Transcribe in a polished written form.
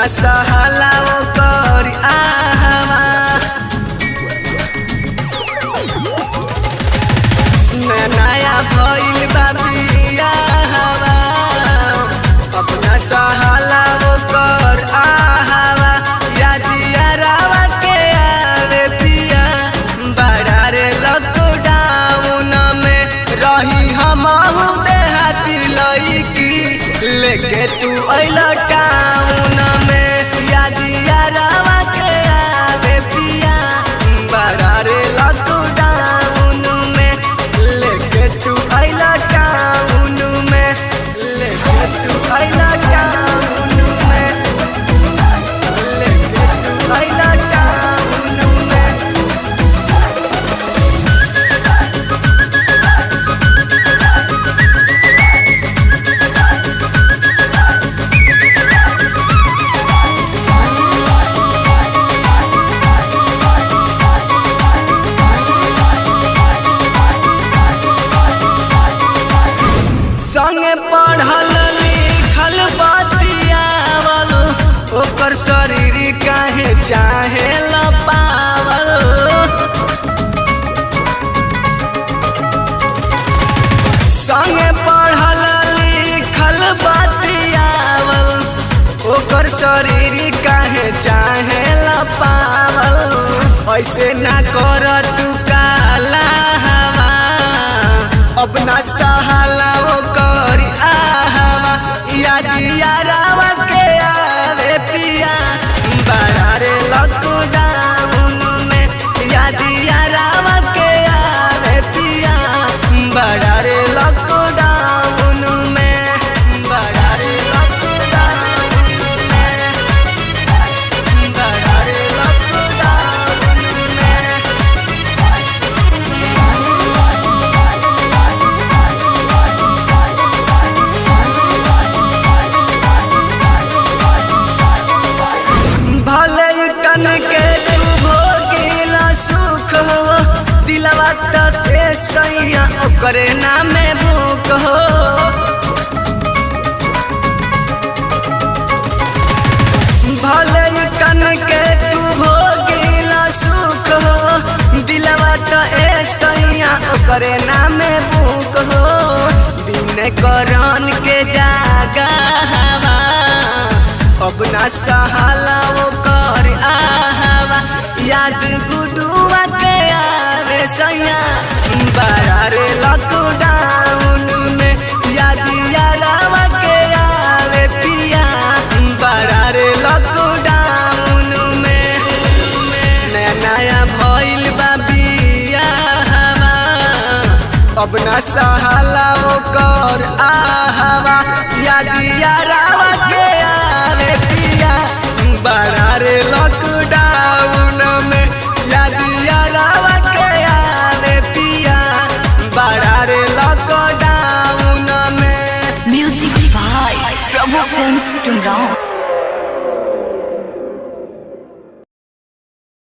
ना सहाला ओकर आहवा नया भइल बा बियाहवा अपना सहाला ओकर आहवा यादिया रावा के आवे पिया बड़ा रे लॉकडाउन में रही हमहु देहाती लईकी लेके तू अइल टाउन में यादिया रावा के आवे पिया बड़ा रे लॉकडाउन में लेके तू अइल टाउन में लेके तू अइल टाउन में लेके तू अइल टाउन में संगे पढ़ल लिखल बतियावल ओकर शरीर काहे चाहे ल पावल संगे पढ़ल लिखल बतियावल ओकर शरीर काहे चाहे ल पावल ऐसे ना कर तू काला हवा अपना सहाला ओकर आहवा यादिया रावा के आवे पिया बड़ा रे लॉकडाउन में यादिया रावा के आवे पिया बड़ा रे लॉकडाउन में बड़ा रे लॉकडाउन में बड़ा रे लॉकडाउन में भले तन के तू भोगिला सुख हो दिलवा ते सैया ओकरे नामे भूख हो भले तन के तू भोगिला सुख हो दिलवा ते सैया ओकरे नामे भूख हो बिन करन के जागा हवा अब ना सहाला ओकर आहवा याद गुडुआ के आवे सैया बड़ा रे लॉकडाउन में यादिया रावा के आवे पिया बड़ा रे लॉकडाउन में नया नया भइल बा बियाहवा अब ना सहाला ओकर आहवा यादिया रावा के आवे पिया बड़ा रे लॉकडाउन में यादिया रावा के आवे पिया बड़ा रे लॉकडाउन में Music by Prabhu Films Tundraon.